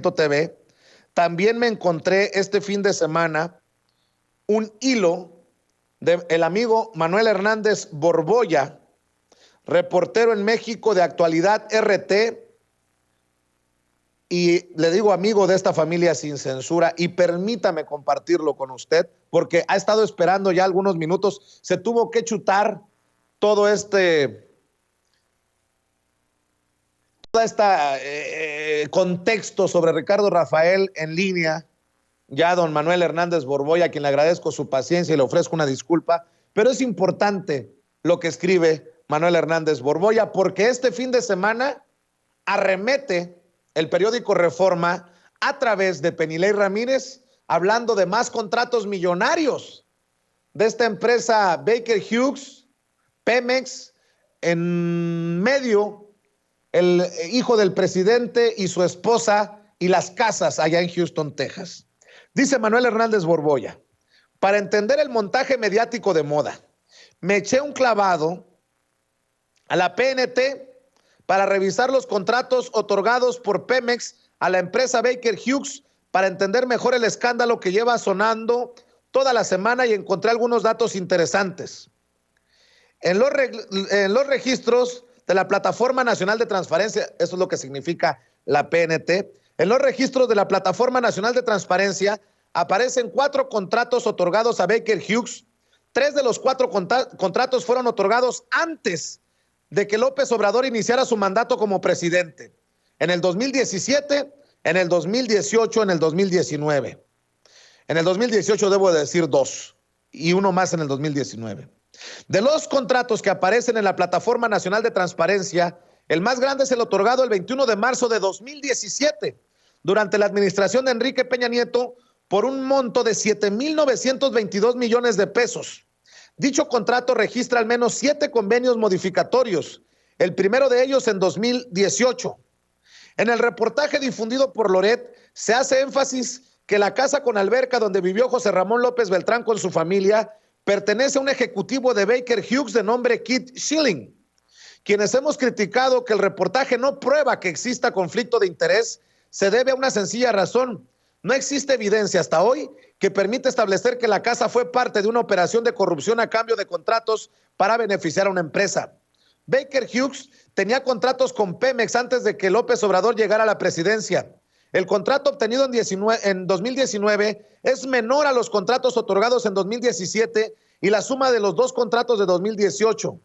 TV, también me encontré este fin de semana un hilo del amigo Manuel Hernández Borboya, reportero en México de Actualidad RT, y le digo amigo de esta familia sin censura, y permítame compartirlo con usted, porque ha estado esperando ya algunos minutos, se tuvo que chutar todo contexto sobre Ricardo Rafael en línea, ya don Manuel Hernández Borboya, a quien le agradezco su paciencia y le ofrezco una disculpa, pero es importante lo que escribe Manuel Hernández Borboya, porque este fin de semana arremete el periódico Reforma a través de Penilei Ramírez, hablando de más contratos millonarios de esta empresa Baker Hughes, Pemex, en medio el hijo del presidente y su esposa y las casas allá en Houston, Texas. Dice Manuel Hernández Borboya: para entender el montaje mediático de moda, me eché un clavado a la PNT para revisar los contratos otorgados por Pemex a la empresa Baker Hughes para entender mejor el escándalo que lleva sonando toda la semana, y encontré algunos datos interesantes. En los registros de la Plataforma Nacional de Transparencia, eso es lo que significa la PNT, en los registros de la Plataforma Nacional de Transparencia aparecen 4 contratos otorgados a Baker Hughes. 3 de los 4 contratos fueron otorgados antes de que López Obrador iniciara su mandato como presidente, en el 2017, en el 2018, en el 2019. En el 2018 debo decir 2 y uno más en el 2019. De los contratos que aparecen en la Plataforma Nacional de Transparencia, el más grande es el otorgado el 21 de marzo de 2017, durante la administración de Enrique Peña Nieto, por un monto de 7,922 millones de pesos. Dicho contrato registra al menos 7 convenios modificatorios, el primero de ellos en 2018. En el reportaje difundido por Loret se hace énfasis que la casa con alberca donde vivió José Ramón López Beltrán con su familia pertenece a un ejecutivo de Baker Hughes de nombre Keith Schilling. Quienes hemos criticado que el reportaje no prueba que exista conflicto de interés, se debe a una sencilla razón: no existe evidencia hasta hoy que permite establecer que la casa fue parte de una operación de corrupción a cambio de contratos para beneficiar a una empresa. Baker Hughes tenía contratos con Pemex antes de que López Obrador llegara a la presidencia. El contrato obtenido en 2019 es menor a los contratos otorgados en 2017 y la suma de los 2 contratos de 2018.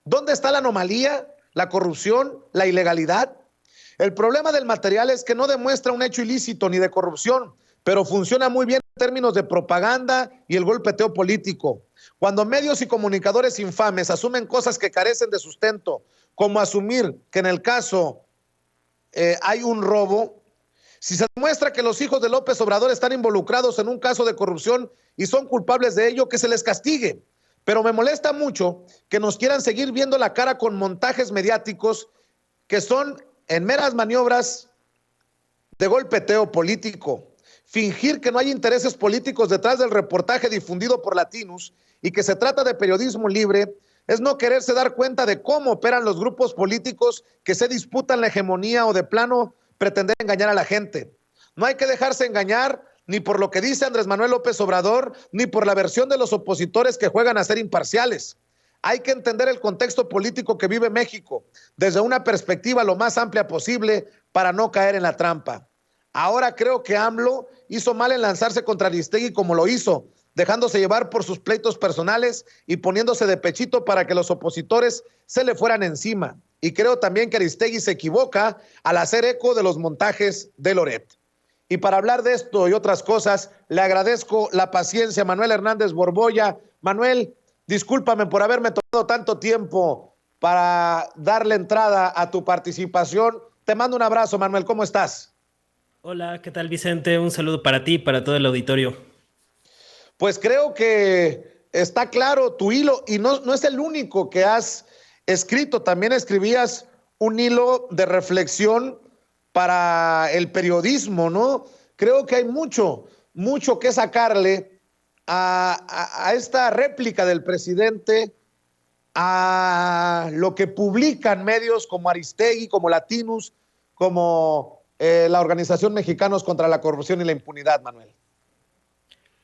¿Dónde está la anomalía, la corrupción, la ilegalidad? El problema del material es que no demuestra un hecho ilícito ni de corrupción, pero funciona muy bien en términos de propaganda y el golpeteo político. Cuando medios y comunicadores infames asumen cosas que carecen de sustento, como asumir que en el caso hay un robo, si se demuestra que los hijos de López Obrador están involucrados en un caso de corrupción y son culpables de ello, que se les castigue. Pero me molesta mucho que nos quieran seguir viendo la cara con montajes mediáticos que son en meras maniobras de golpeteo político. Fingir que no hay intereses políticos detrás del reportaje difundido por Latinus y que se trata de periodismo libre es no quererse dar cuenta de cómo operan los grupos políticos que se disputan la hegemonía o de plano pretender engañar a la gente. No hay que dejarse engañar ni por lo que dice Andrés Manuel López Obrador, ni por la versión de los opositores que juegan a ser imparciales. Hay que entender el contexto político que vive México desde una perspectiva lo más amplia posible para no caer en la trampa. Ahora creo que AMLO hizo mal en lanzarse contra Aristegui como lo hizo, dejándose llevar por sus pleitos personales y poniéndose de pechito para que los opositores se le fueran encima. Y creo también que Aristegui se equivoca al hacer eco de los montajes de Loret. Y para hablar de esto y otras cosas, le agradezco la paciencia a Manuel Hernández Borboya. Manuel, discúlpame por haberme tomado tanto tiempo para darle entrada a tu participación. Te mando un abrazo, Manuel. ¿Cómo estás? Hola, ¿qué tal, Vicente? Un saludo para ti y para todo el auditorio. Pues creo que está claro tu hilo, y no es el único que has escrito. También escribías un hilo de reflexión para el periodismo, ¿no? Creo que hay mucho que sacarle a esta réplica del presidente, a lo que publican medios como Aristegui, como Latinus, como la organización Mexicanos contra la Corrupción y la Impunidad, Manuel.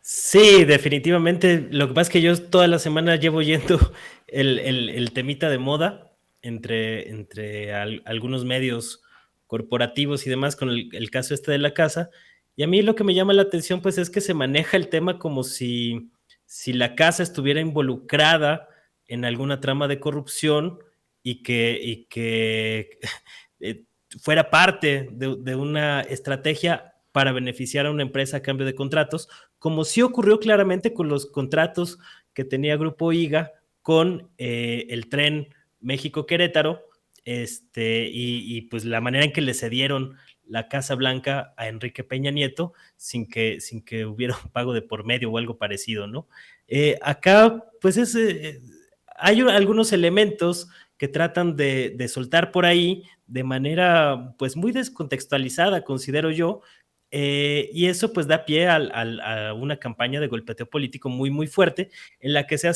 Sí, definitivamente. Lo que pasa es que yo toda la semana llevo yendo el temita de moda entre algunos medios corporativos y demás con el caso este de la casa. Y a mí lo que me llama la atención pues es que se maneja el tema como si la casa estuviera involucrada en alguna trama de corrupción y que eh, fuera parte de una estrategia para beneficiar a una empresa a cambio de contratos, como sí ocurrió claramente con los contratos que tenía Grupo IGA con el tren México-Querétaro, y pues la manera en que le cedieron la Casa Blanca a Enrique Peña Nieto sin que hubiera un pago de por medio o algo parecido, ¿no? Acá, pues hay algunos elementos que tratan de soltar por ahí de manera pues muy descontextualizada, considero yo, y eso pues da pie a una campaña de golpeteo político muy, muy fuerte en la que se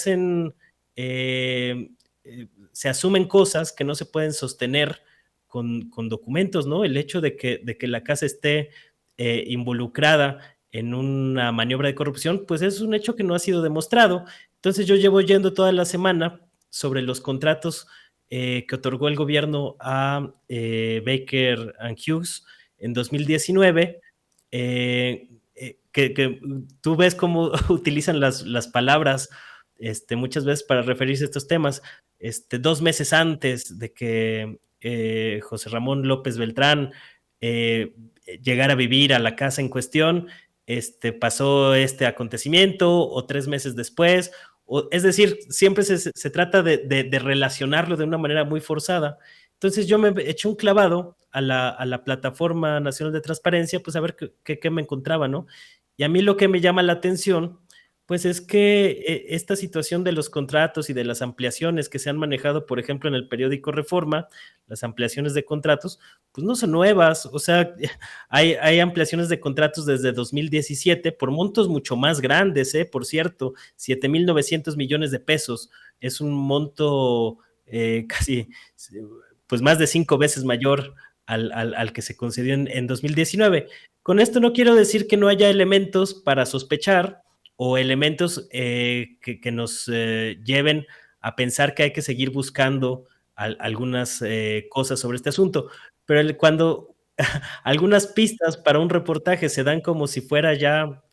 asumen cosas que no se pueden sostener con documentos, ¿no? El hecho de que la casa esté involucrada en una maniobra de corrupción, pues es un hecho que no ha sido demostrado. Entonces yo llevo yendo toda la semana sobre los contratos que otorgó el gobierno a Baker and Hughes en 2019, que tú ves cómo utilizan las palabras muchas veces para referirse a estos temas. 2 meses antes de que José Ramón López Beltrán llegara a vivir a la casa en cuestión, pasó este acontecimiento, o 3 meses después, es decir, siempre se trata de relacionarlo de una manera muy forzada. Entonces yo me eché un clavado a la Plataforma Nacional de Transparencia, pues a ver qué me encontraba, ¿no? Y a mí lo que me llama la atención, pues es que esta situación de los contratos y de las ampliaciones que se han manejado, por ejemplo, en el periódico Reforma, las ampliaciones de contratos, pues no son nuevas. O sea, hay ampliaciones de contratos desde 2017 por montos mucho más grandes, por cierto, 7,900 millones de pesos. Es un monto casi, pues más de 5 veces mayor al que se concedió en 2019. Con esto no quiero decir que no haya elementos para sospechar o elementos que nos lleven a pensar que hay que seguir buscando algunas cosas sobre este asunto. Pero cuando algunas pistas para un reportaje se dan como si fuera ya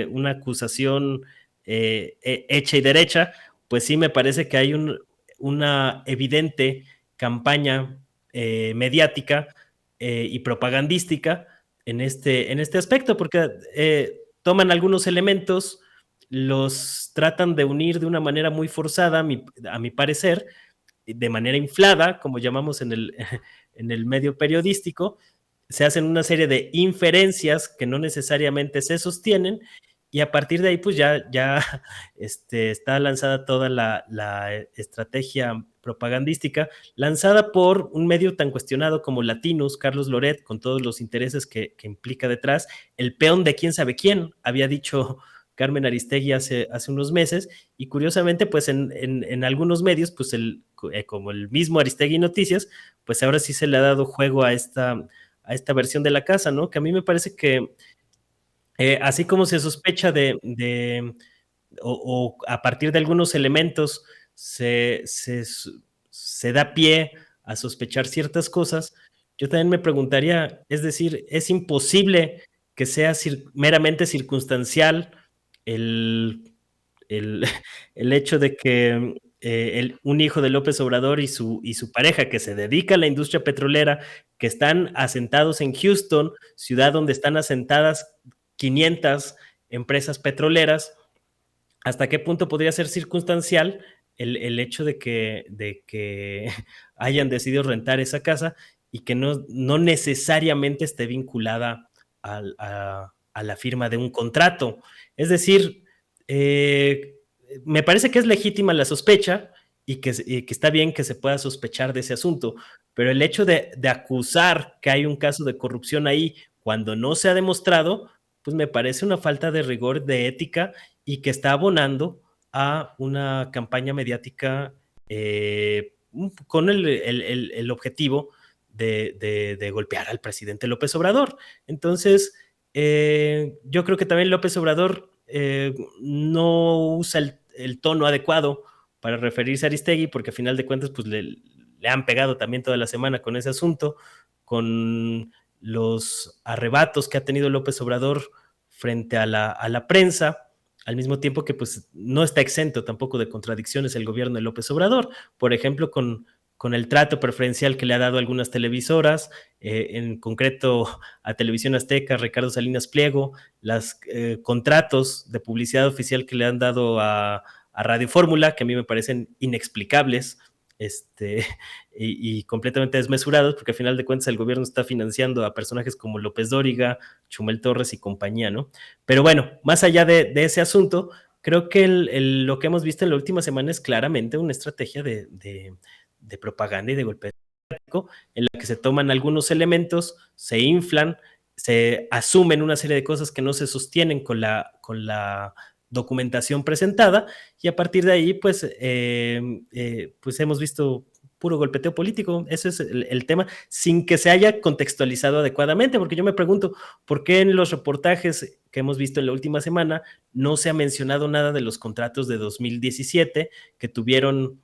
una acusación hecha y derecha, pues sí me parece que hay una evidente campaña mediática y propagandística en este aspecto, porque toman algunos elementos, los tratan de unir de una manera muy forzada, a mi parecer, de manera inflada, como llamamos en el medio periodístico, se hacen una serie de inferencias que no necesariamente se sostienen, y a partir de ahí pues ya está lanzada toda la estrategia propagandística, lanzada por un medio tan cuestionado como Latinus, Carlos Loret, con todos los intereses que implica detrás, el peón de quién sabe quién, había dicho Carmen Aristegui hace unos meses, y curiosamente, pues en algunos medios, pues como el mismo Aristegui Noticias, pues ahora sí se le ha dado juego a esta versión de la casa, ¿no? Que a mí me parece que así como se sospecha o a partir de algunos elementos se da pie a sospechar ciertas cosas, yo también me preguntaría, es decir, es imposible que sea meramente circunstancial el, el, el hecho de que un hijo de López Obrador y su pareja, que se dedica a la industria petrolera, que están asentados en Houston, ciudad donde están asentadas 500 empresas petroleras, ¿hasta qué punto podría ser circunstancial el hecho de que hayan decidido rentar esa casa y que no necesariamente esté vinculada a la firma de un contrato? Es decir, me parece que es legítima la sospecha y que está bien que se pueda sospechar de ese asunto, pero el hecho de acusar que hay un caso de corrupción ahí cuando no se ha demostrado, pues me parece una falta de rigor, de ética, y que está abonando a una campaña mediática con el objetivo de golpear al presidente López Obrador. Entonces, yo creo que también López Obrador no usa el tono adecuado para referirse a Aristegui, porque a final de cuentas pues le han pegado también toda la semana con ese asunto, con los arrebatos que ha tenido López Obrador frente a la prensa, al mismo tiempo que pues no está exento tampoco de contradicciones el gobierno de López Obrador, por ejemplo con el trato preferencial que le ha dado a algunas televisoras, en concreto a Televisión Azteca, Ricardo Salinas Pliego, los contratos de publicidad oficial que le han dado a Radio Fórmula, que a mí me parecen inexplicables, y completamente desmesurados, porque al final de cuentas el gobierno está financiando a personajes como López Dóriga, Chumel Torres y compañía, ¿no? Pero bueno, más allá de ese asunto, creo que lo que hemos visto en la última semana es claramente una estrategia de propaganda y de golpe en la que se toman algunos elementos, se inflan, se asumen una serie de cosas que no se sostienen con la documentación presentada, y a partir de ahí pues, pues hemos visto puro golpeteo político. Ese es el tema, sin que se haya contextualizado adecuadamente, porque yo me pregunto, ¿por qué en los reportajes que hemos visto en la última semana no se ha mencionado nada de los contratos de 2017 que tuvieron,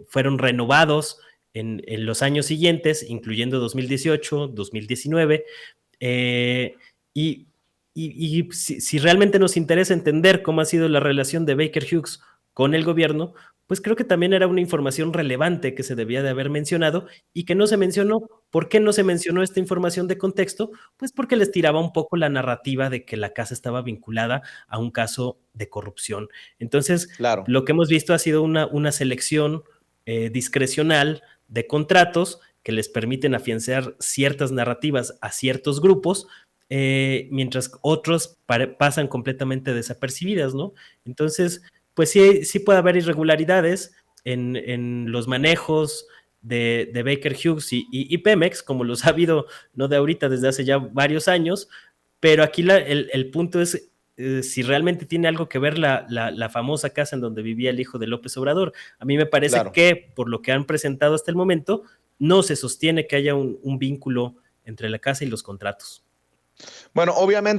fueron renovados en los años siguientes, incluyendo 2018, 2019, y si realmente nos interesa entender cómo ha sido la relación de Baker Hughes con el gobierno, pues creo que también era una información relevante que se debía de haber mencionado y que no se mencionó. ¿Por qué no se mencionó esta información de contexto? Pues porque les tiraba un poco la narrativa de que la casa estaba vinculada a un caso de corrupción. Entonces, Claro. lo que hemos visto ha sido una selección discrecional de contratos que les permiten afianzar ciertas narrativas a ciertos grupos, mientras otros pasan completamente desapercibidas, ¿no? Entonces, pues sí puede haber irregularidades en los manejos de Baker Hughes y Pemex, como los ha habido no de ahorita, desde hace ya varios años, pero aquí el punto es si realmente tiene algo que ver la famosa casa en donde vivía el hijo de López Obrador. A mí me parece Claro. que, por lo que han presentado hasta el momento, no se sostiene que haya un vínculo entre la casa y los contratos. Bueno, obviamente